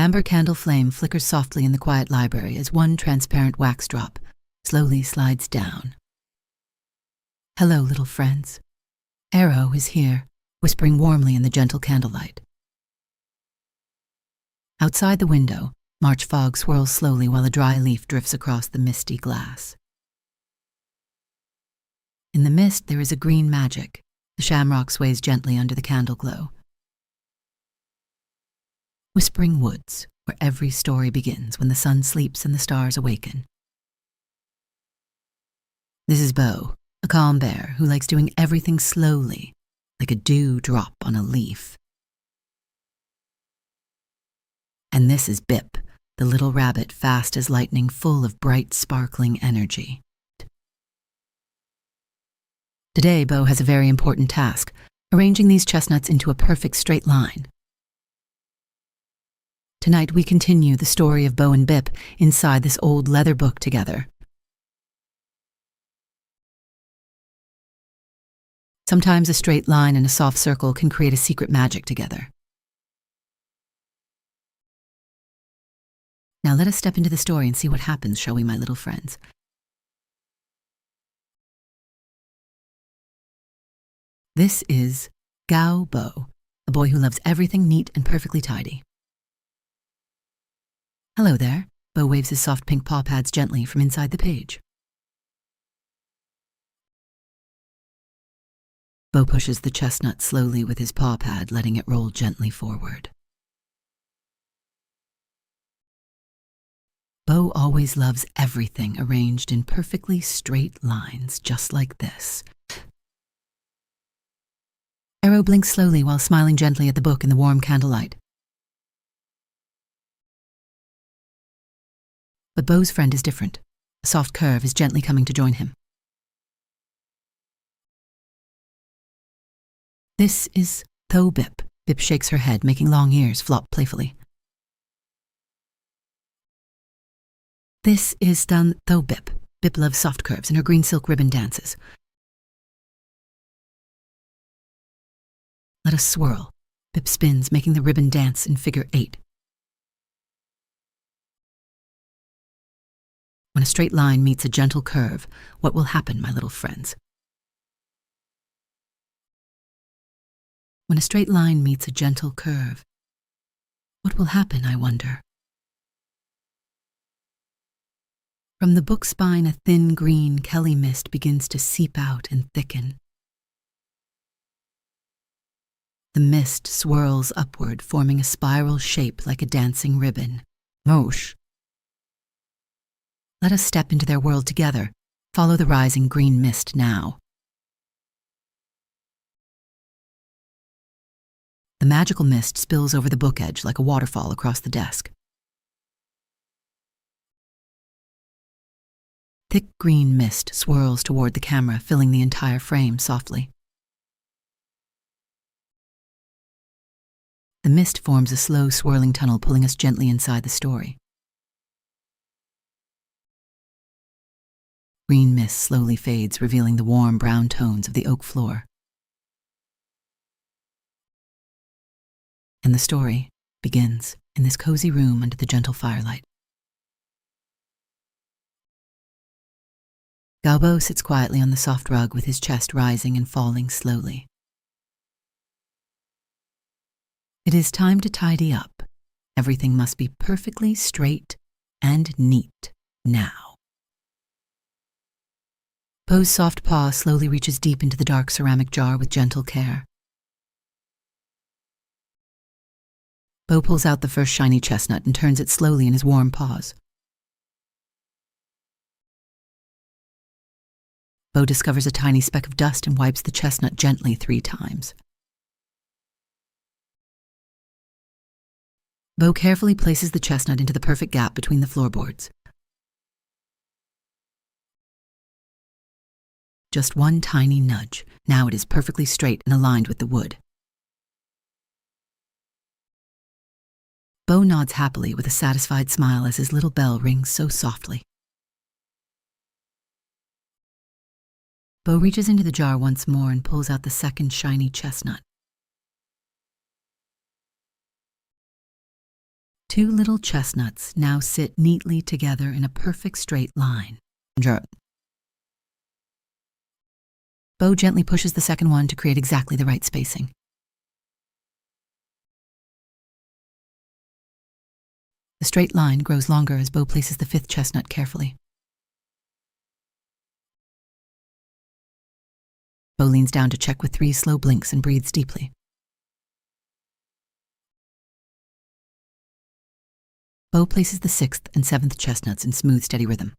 amber candle flame flickers softly in the quiet library as one transparent wax drop slowly slides down. Hello, little friends. Arrow is here, whispering warmly in the gentle candlelight. Outside the window, March fog swirls slowly while a dry leaf drifts across the misty glass. In the mist, there is a green magic. The shamrock sways gently under the candle glow. Whispering woods, where every story begins when the sun sleeps and the stars awaken. This is Bo, a calm bear who likes doing everything slowly, like a dew drop on a leaf. And this is Bip, the little rabbit fast as lightning, full of bright, sparkling energy. Today, Bo has a very important task, arranging these chestnuts into a perfect straight line. Tonight, we continue the story of Bo and Bip inside this old leather book together. Sometimes a straight line and a soft circle can create a secret magic together. Now let us step into the story and see what happens, shall we, my little friends? This is Gao Bo, a boy who loves everything neat and perfectly tidy. Hello there. Bo waves his soft pink paw pads gently from inside the page. Bo pushes the chestnut slowly with his paw pad, letting it roll gently forward. Bo always loves everything arranged in perfectly straight lines, just like this. Arrow blinks slowly while smiling gently at the book in the warm candlelight. But Bo's friend is different. A soft curve is gently coming to join him. This is Tho Bip. Bip shakes her head, making long ears flop playfully. This is Dun Tho Bip. Bip loves soft curves and her green silk ribbon dances. Let us swirl. Bip spins, making the ribbon dance in figure 8. When a straight line meets a gentle curve, what will happen, my little friends? When a straight line meets a gentle curve, what will happen, I wonder? From the book spine, a thin green Kelly mist begins to seep out and thicken. The mist swirls upward, forming a spiral shape like a dancing ribbon. Mosh. Let us step into their world together. Follow the rising green mist now. The magical mist spills over the book edge like a waterfall across the desk. Thick green mist swirls toward the camera, filling the entire frame softly. The mist forms a slow, swirling tunnel, pulling us gently inside the story. Green mist slowly fades, revealing the warm brown tones of the oak floor. And the story begins in this cozy room under the gentle firelight. Gao Bo sits quietly on the soft rug with his chest rising and falling slowly. It is time to tidy up. Everything must be perfectly straight and neat now. Bo's soft paw slowly reaches deep into the dark ceramic jar with gentle care. Bo pulls out the first shiny chestnut and turns it slowly in his warm paws. Bo discovers a tiny speck of dust and wipes the chestnut gently 3 times. Bo carefully places the chestnut into the perfect gap between the floorboards. Just one tiny nudge. Now it is perfectly straight and aligned with the wood. Bo nods happily with a satisfied smile as his little bell rings so softly. Bo reaches into the jar once more and pulls out the second shiny chestnut. Two little chestnuts now sit neatly together in a perfect straight line. Bo gently pushes the second one to create exactly the right spacing. The straight line grows longer as Bo places the fifth chestnut carefully. Bo leans down to check with 3 slow blinks and breathes deeply. Bo places the 6th and 7th chestnuts in smooth, steady rhythm.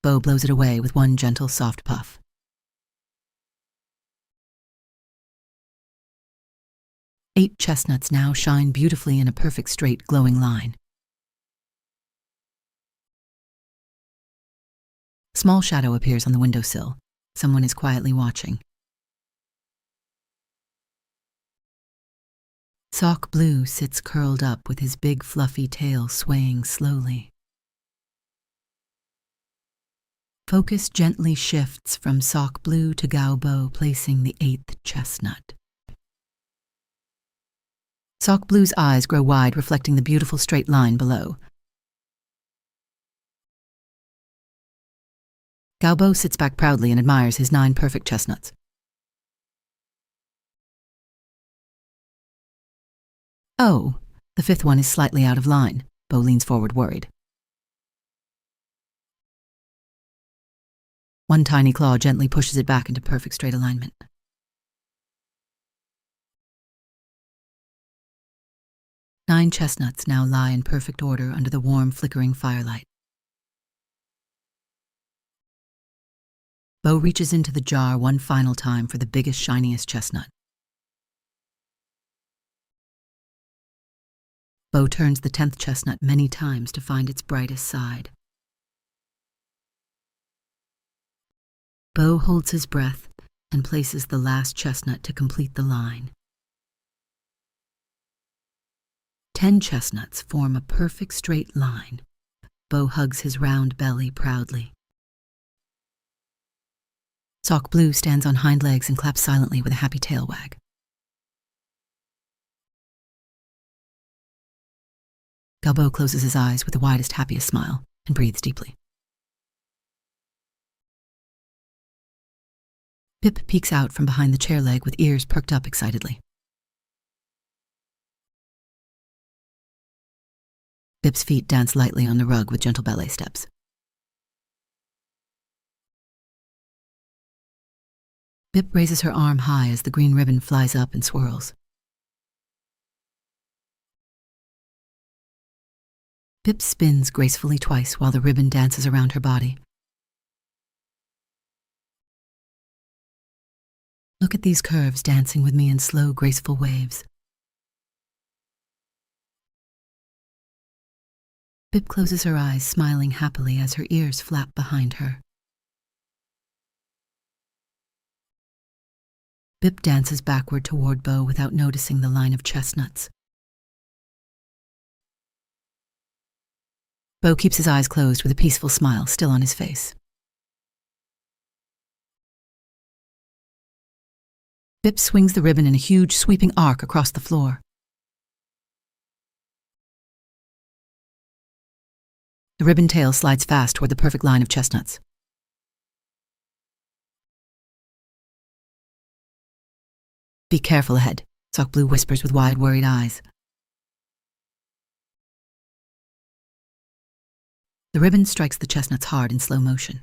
Bo blows it away with one gentle, soft puff. Eight chestnuts now shine beautifully in a perfect, straight, glowing line. Small shadow appears on the windowsill. Someone is quietly watching. Sock Blue sits curled up with his big fluffy tail swaying slowly. Focus gently shifts from Sock Blue to Bo placing the 8th chestnut. Sock Blue's eyes grow wide, reflecting the beautiful straight line below. Bo sits back proudly and admires his 9 perfect chestnuts. Oh, the 5th one is slightly out of line. Bo leans forward, worried. One tiny claw gently pushes it back into perfect straight alignment. Nine chestnuts now lie in perfect order under the warm, flickering firelight. Bo reaches into the jar one final time for the biggest, shiniest chestnut. Bo turns the 10th chestnut many times to find its brightest side. Bo holds his breath and places the last chestnut to complete the line. 10 chestnuts form a perfect straight line. Bo hugs his round belly proudly. Sock Blue stands on hind legs and claps silently with a happy tail wag. Bo closes his eyes with the widest, happiest smile and breathes deeply. Pip peeks out from behind the chair leg with ears perked up excitedly. Pip's feet dance lightly on the rug with gentle ballet steps. Pip raises her arm high as the green ribbon flies up and swirls. Pip spins gracefully twice while the ribbon dances around her body. Look at these curves dancing with me in slow, graceful waves. Pip closes her eyes, smiling happily as her ears flap behind her. Pip dances backward toward Bo without noticing the line of chestnuts. Bo keeps his eyes closed with a peaceful smile still on his face. Pip swings the ribbon in a huge, sweeping arc across the floor. The ribbon tail slides fast toward the perfect line of chestnuts. Be careful ahead, Sock Blue whispers with wide, worried eyes. The ribbon strikes the chestnuts hard in slow motion.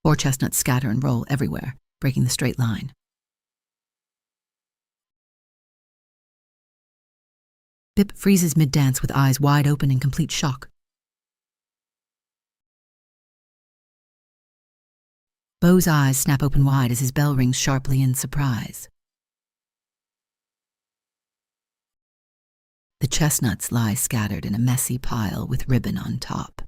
4 chestnuts scatter and roll everywhere, breaking the straight line. Pip freezes mid-dance with eyes wide open in complete shock. Bo's eyes snap open wide as his bell rings sharply in surprise. The chestnuts lie scattered in a messy pile with ribbon on top.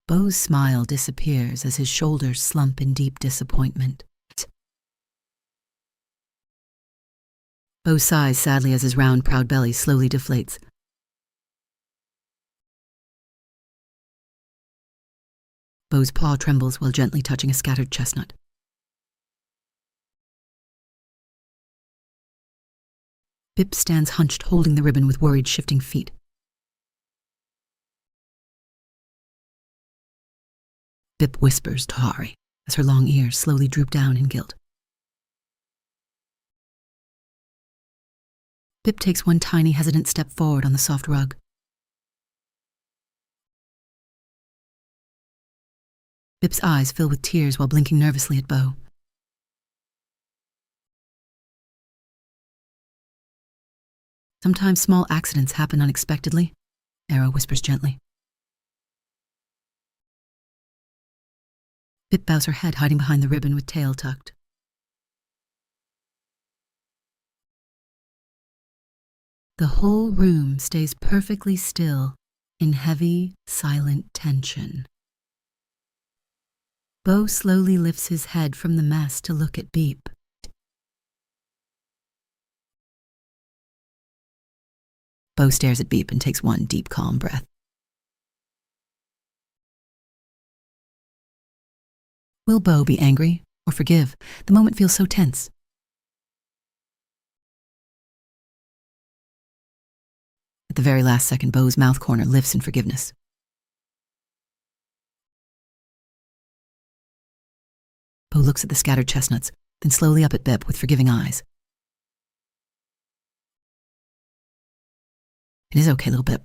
Bo's smile disappears as his shoulders slump in deep disappointment. Bo sighs sadly as his round, proud belly slowly deflates. Beau's paw trembles while gently touching a scattered chestnut. Bip stands hunched, holding the ribbon with worried, shifting feet. Bip whispers to Hari as her long ears slowly droop down in guilt. Bip takes one tiny, hesitant step forward on the soft rug. Bip's eyes fill with tears while blinking nervously at Beau. Sometimes small accidents happen unexpectedly, Arrow whispers gently. Bip bows her head, hiding behind the ribbon with tail tucked. The whole room stays perfectly still in heavy, silent tension. Beau slowly lifts his head from the mess to look at Bip. Beau stares at Bip and takes one deep, calm breath. Will Beau be angry or forgive? The moment feels so tense. At the very last second, Beau's mouth corner lifts in forgiveness. Beau looks at the scattered chestnuts, then slowly up at Bip with forgiving eyes. It is okay, little Bip.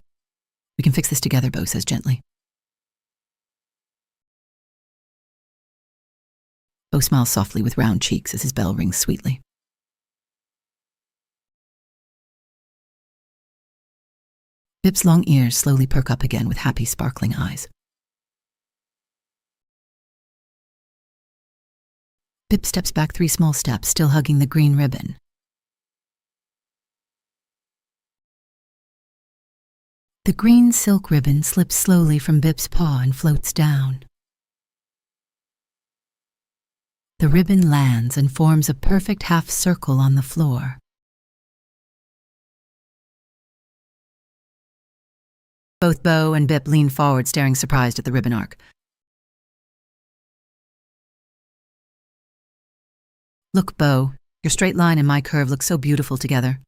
We can fix this together, Beau says gently. Beau smiles softly with round cheeks as his bell rings sweetly. Bip's long ears slowly perk up again with happy, sparkling eyes. Bip steps back 3 small steps, still hugging the green ribbon. The green silk ribbon slips slowly from Bip's paw and floats down. The ribbon lands and forms a perfect half circle on the floor. Both Beau and Bip lean forward, staring surprised at the ribbon arc. Look, Beau, your straight line and my curve look so beautiful together.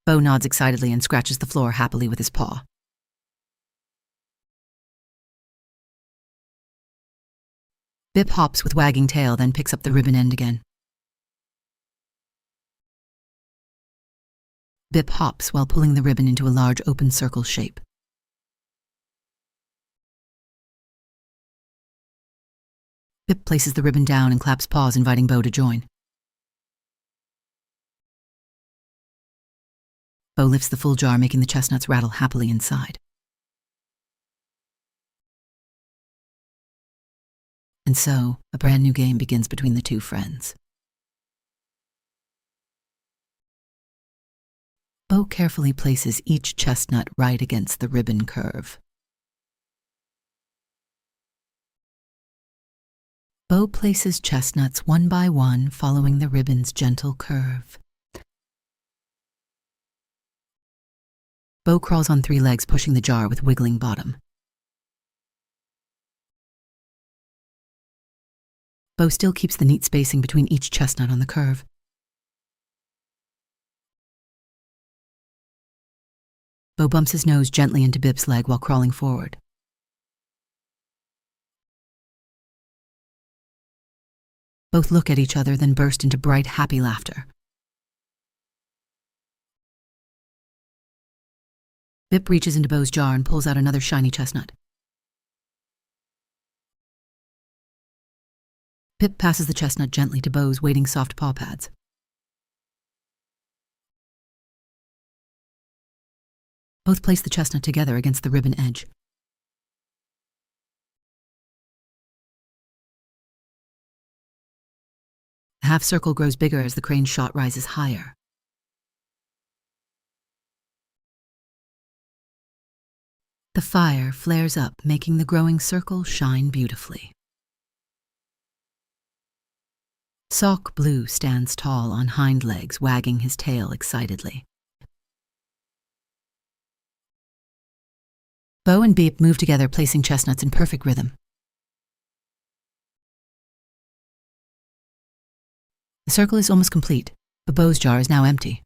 Beau nods excitedly and scratches the floor happily with his paw. Bip hops with wagging tail, then picks up the ribbon end again. Bip hops while pulling the ribbon into a large open circle shape. Bip places the ribbon down and claps paws, inviting Beau to join. Beau lifts the full jar, making the chestnuts rattle happily inside. And so, a brand new game begins between the two friends. Beau carefully places each chestnut right against the ribbon curve. Beau places chestnuts one by one, following the ribbon's gentle curve. Beau crawls on 3 legs, pushing the jar with wiggling bottom. Beau still keeps the neat spacing between each chestnut on the curve. Beau bumps his nose gently into Bip's leg while crawling forward. Both look at each other, then burst into bright, happy laughter. Bip reaches into Beau's jar and pulls out another shiny chestnut. Bip passes the chestnut gently to Beau's waiting soft paw pads. Both place the chestnut together against the ribbon edge. The half circle grows bigger as the crane's shot rises higher. The fire flares up, making the growing circle shine beautifully. Sock Blue stands tall on hind legs, wagging his tail excitedly. Bo and Beep move together, placing chestnuts in perfect rhythm. The circle is almost complete, but Bo's jar is now empty.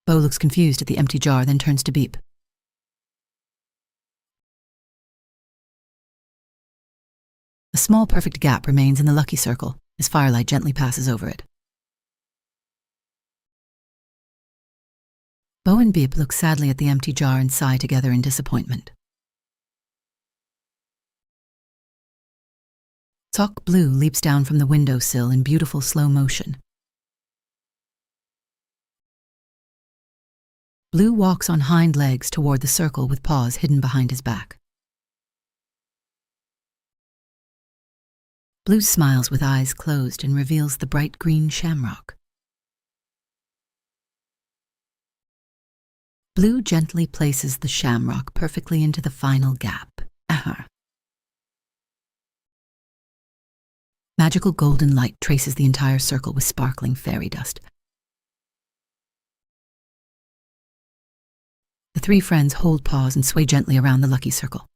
Bo looks confused at the empty jar, then turns to Beep. A small perfect gap remains in the lucky circle as firelight gently passes over it. Bo and Beep look sadly at the empty jar and sigh together in disappointment. Sock Blue leaps down from the windowsill in beautiful slow motion. Blue walks on hind legs toward the circle with paws hidden behind his back. Blue smiles with eyes closed and reveals the bright green shamrock. Blue gently places the shamrock perfectly into the final gap. Magical golden light traces the entire circle with sparkling fairy dust. The three friends hold paws and sway gently around the lucky circle.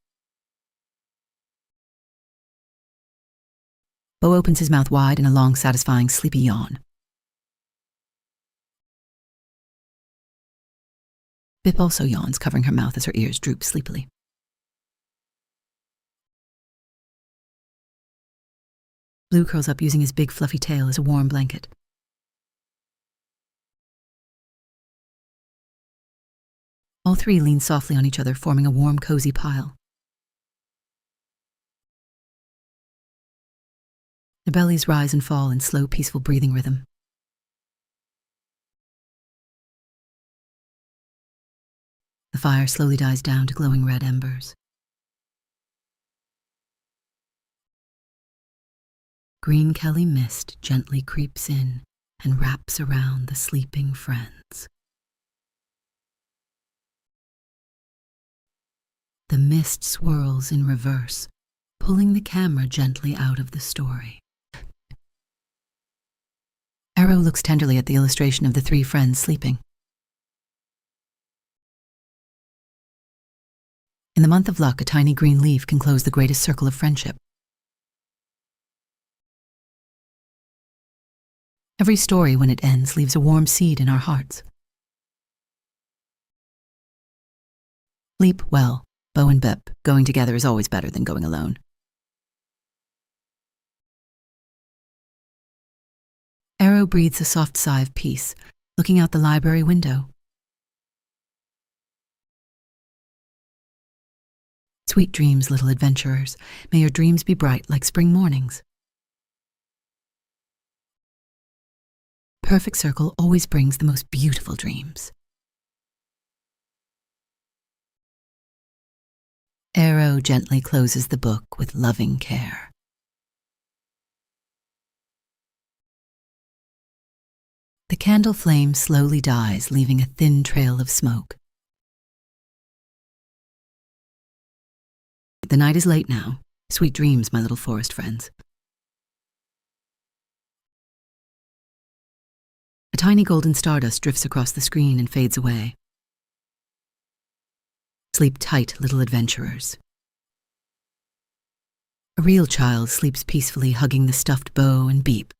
Bo opens his mouth wide in a long, satisfying, sleepy yawn. Bip also yawns, covering her mouth as her ears droop sleepily. Blue curls up using his big fluffy tail as a warm blanket. All three lean softly on each other, forming a warm, cozy pile. Their bellies rise and fall in slow, peaceful breathing rhythm. The fire slowly dies down to glowing red embers. Green Kelly mist gently creeps in and wraps around the sleeping friends. The mist swirls in reverse, pulling the camera gently out of the story. Arrow looks tenderly at the illustration of the three friends sleeping. In the month of luck, a tiny green leaf can close the greatest circle of friendship. Every story, when it ends, leaves a warm seed in our hearts. Sleep well, Bo and Bip. Going together is always better than going alone. Arrow breathes a soft sigh of peace, looking out the library window. Sweet dreams, little adventurers. May your dreams be bright like spring mornings. Perfect circle always brings the most beautiful dreams. Arrow gently closes the book with loving care. The candle flame slowly dies, leaving a thin trail of smoke. The night is late now. Sweet dreams, my little forest friends. A tiny golden stardust drifts across the screen and fades away. Sleep tight, little adventurers. A real child sleeps peacefully, hugging the stuffed Bo and Beep.